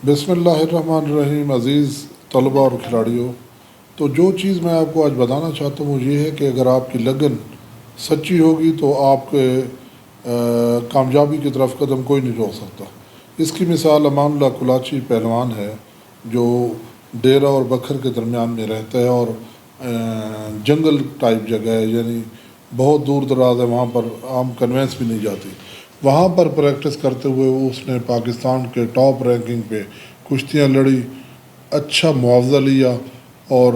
بسم اللہ الرحمن الرحیم۔ عزیز طلباء اور کھلاڑیوں، تو جو چیز میں آپ کو آج بتانا چاہتا ہوں وہ یہ ہے کہ اگر آپ کی لگن سچی ہوگی تو آپ کے کامیابی کی طرف قدم کوئی نہیں روک سکتا۔ اس کی مثال امان اللہ کلاچی پہلوان ہے، جو ڈیرہ اور بکھر کے درمیان میں رہتا ہے اور جنگل ٹائپ جگہ ہے، یعنی بہت دور دراز ہے، وہاں پر عام کنوینس بھی نہیں جاتی۔ وہاں پر پریکٹس کرتے ہوئے اس نے پاکستان کے ٹاپ رینکنگ پہ کشتیاں لڑی، اچھا معاوضہ لیا اور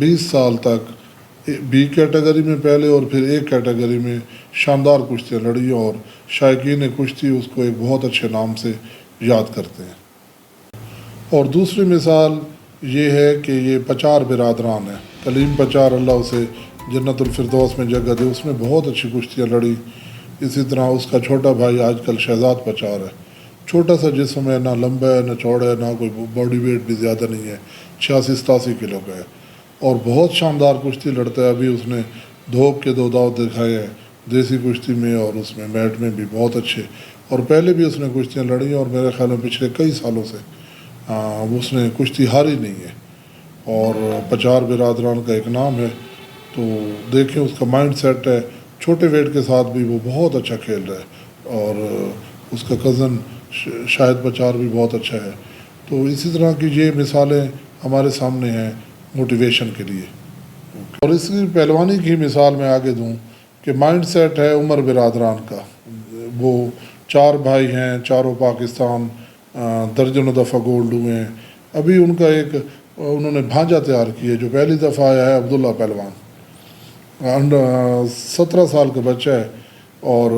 20 سال تک بی کیٹیگری میں پہلے اور پھر ایک کیٹیگری میں شاندار کشتیاں لڑی، اور شائقین کشتی اس کو ایک بہت اچھے نام سے یاد کرتے ہیں۔ اور دوسری مثال یہ ہے کہ یہ پچار برادران ہے، کلیم پچار اللہ اسے جنت الفردوس میں جگہ دے، اس نے بہت اچھی کشتیاں لڑی۔ اسی طرح اس کا چھوٹا بھائی آج کل شہزاد پچار ہے، چھوٹا سا جسم ہے، نہ لمبا ہے نہ چوڑا ہے، نہ کوئی باڈی ویٹ بھی زیادہ نہیں ہے، 86-87 کلو کا ہے اور بہت شاندار کشتی لڑتا ہے۔ ابھی اس نے دھوپ کے 2 داؤ دکھائے ہیں دیسی کشتی میں، اور اس میں میٹ میں بھی بہت اچھے، اور پہلے بھی اس نے کشتیاں لڑی، اور میرے خیال میں پچھلے کئی سالوں سے اس نے کشتی ہاری نہیں ہے، اور پچار برادران کا ایک نام ہے۔ تو دیکھیں اس کا مائنڈ سیٹ ہے، چھوٹے ویٹ کے ساتھ بھی وہ بہت اچھا کھیل رہا ہے، اور اس کا کزن شاہد پچار بھی بہت اچھا ہے۔ تو اسی طرح کی یہ مثالیں ہمارے سامنے ہیں موٹیویشن کے لیے۔ اور اس کی پہلوانی کی مثال میں آگے دوں کہ مائنڈ سیٹ ہے عمر برادران کا، وہ 4 بھائی ہیں، چاروں پاکستان درجنوں دفعہ گولڈ ہوئے ہیں۔ ابھی ان کا ایک انہوں نے بھانجا تیار کیا ہے جو پہلی دفعہ آیا ہے، عبداللہ پہلوان، 17 سال کا بچہ ہے، اور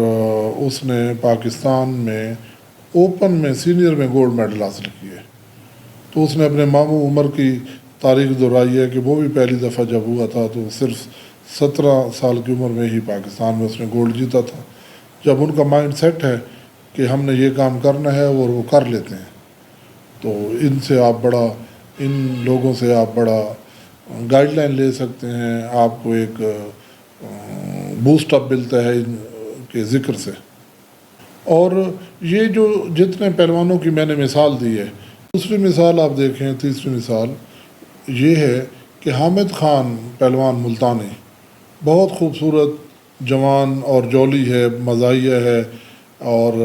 اس نے پاکستان میں اوپن میں سینئر میں گولڈ میڈل حاصل کیا ہے۔ تو اس نے اپنے ماموں عمر کی تاریخ دہرائی ہے کہ وہ بھی پہلی دفعہ جب ہوا تھا تو صرف 17 سال کی عمر میں ہی پاکستان میں اس نے گولڈ جیتا تھا۔ جب ان کا مائنڈ سیٹ ہے کہ ہم نے یہ کام کرنا ہے اور وہ کر لیتے ہیں، تو ان لوگوں سے آپ بڑا گائیڈ لائن لے سکتے ہیں، آپ کو ایک بوسٹ اپ ملتا ہے ان کے ذکر سے۔ اور یہ جو جتنے پہلوانوں کی میں نے مثال دی ہے، دوسری مثال آپ دیکھیں، تیسری مثال یہ ہے کہ حامد خان پہلوان ملتانی، بہت خوبصورت جوان اور جولی ہے، مزاحیہ ہے، اور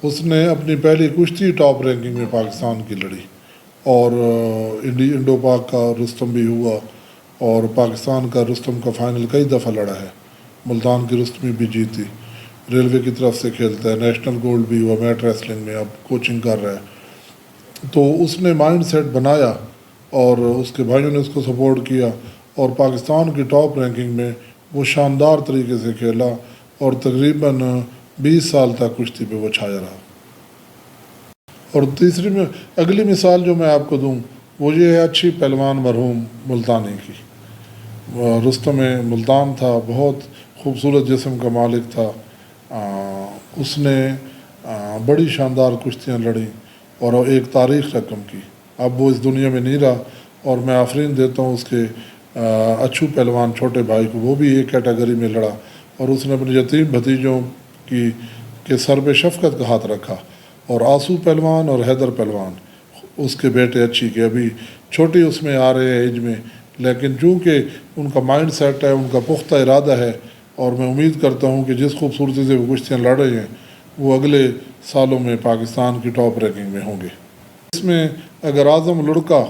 اس نے اپنی پہلی کشتی ٹاپ رینکنگ میں پاکستان کی لڑی، اور انڈو پاک کا رستم بھی ہوا، اور پاکستان کا رستم کا فائنل کئی دفعہ لڑا ہے، ملتان کی رستمی بھی جیتی، ریلوے کی طرف سے کھیلتا ہے، نیشنل گولڈ بھی ہوا میٹ ریسلنگ میں، اب کوچنگ کر رہا ہے۔ تو اس نے مائنڈ سیٹ بنایا اور اس کے بھائیوں نے اس کو سپورٹ کیا، اور پاکستان کی ٹاپ رینکنگ میں وہ شاندار طریقے سے کھیلا، اور تقریباً 20 سال تک کشتی پہ وہ چھایا رہا۔ اور تیسری میں اگلی مثال جو میں آپ کو دوں وہ یہ ہے اچھی پہلوان مرحوم ملتانی کی۔ رستم ملتان تھا، بہت خوبصورت جسم کا مالک تھا، اس نے بڑی شاندار کشتیاں لڑیں اور ایک تاریخ رقم کی۔ اب وہ اس دنیا میں نہیں رہا، اور میں آفرین دیتا ہوں اس کے اچھو پہلوان چھوٹے بھائی کو، وہ بھی ایک کیٹیگری میں لڑا، اور اس نے اپنے یتیم بھتیجوں کے سر پہ شفقت کا ہاتھ رکھا۔ اور آسو پہلوان اور حیدر پہلوان اس کے بیٹے اچھی کے ابھی چھوٹی اس میں آ رہے ہیں ایج میں، لیکن چونکہ ان کا مائنڈ سیٹ ہے، ان کا پختہ ارادہ ہے، اور میں امید کرتا ہوں کہ جس خوبصورتی سے وہ کشتیاں لڑ رہے ہیں وہ اگلے سالوں میں پاکستان کی ٹاپ رینکنگ میں ہوں گے۔ اس میں اگر اعظم لڑکا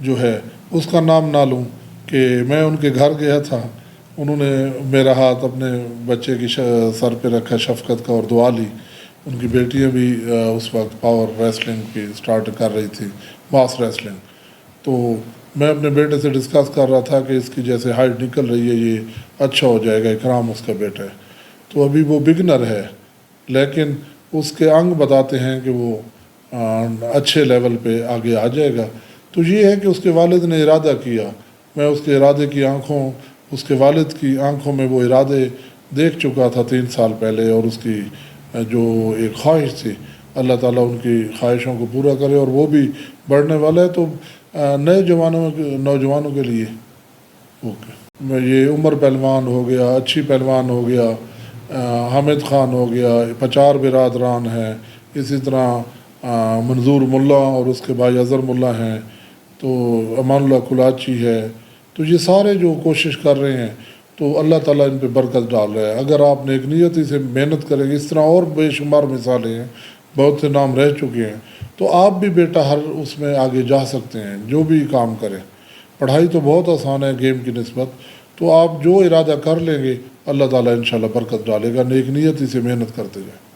جو ہے اس کا نام نہ لوں کہ میں ان کے گھر گیا تھا، انہوں نے میرا ہاتھ اپنے بچے کی سر پہ رکھا شفقت کا اور دعا لی۔ ان کی بیٹیاں بھی اس وقت پاور ریسلنگ کی سٹارٹ کر رہی تھی، ماس ریسلنگ، تو میں اپنے بیٹے سے ڈسکس کر رہا تھا کہ اس کی جیسے ہائٹ نکل رہی ہے یہ اچھا ہو جائے گا، اکرام اس کا بیٹا ہے، تو ابھی وہ بگنر ہے، لیکن اس کے انگ بتاتے ہیں کہ وہ اچھے لیول پہ آگے آ جائے گا۔ تو یہ ہے کہ اس کے والد نے ارادہ کیا، میں اس کے ارادے کی اس کے والد کی آنکھوں میں وہ ارادے دیکھ چکا تھا 3 سال پہلے، اور اس کی جو ایک خواہش تھی، اللہ تعالیٰ ان کی خواہشوں کو پورا کرے، اور وہ بھی بڑھنے والا ہے۔ تو نئے نوجوانوں کے لیے یہ عمر پہلوان ہو گیا، اچھی پہلوان ہو گیا، حامد خان ہو گیا، پچار برادران ہیں، اسی طرح منظور ملا اور اس کے بھائی اظہر ملا ہیں، تو امان اللہ کلاچی ہے، تو یہ سارے جو کوشش کر رہے ہیں تو اللہ تعالیٰ ان پہ برکت ڈال رہا ہے۔ اگر آپ نیک نیتی سے محنت کریں گے، اس طرح اور بے شمار مثالیں ہیں، بہت سے نام رہ چکے ہیں، تو آپ بھی بیٹا ہر اس میں آگے جا سکتے ہیں، جو بھی کام کریں۔ پڑھائی تو بہت آسان ہے گیم کی نسبت، تو آپ جو ارادہ کر لیں گے اللہ تعالیٰ انشاءاللہ برکت ڈالے گا، نیک نیتی سے محنت کرتے جائیں۔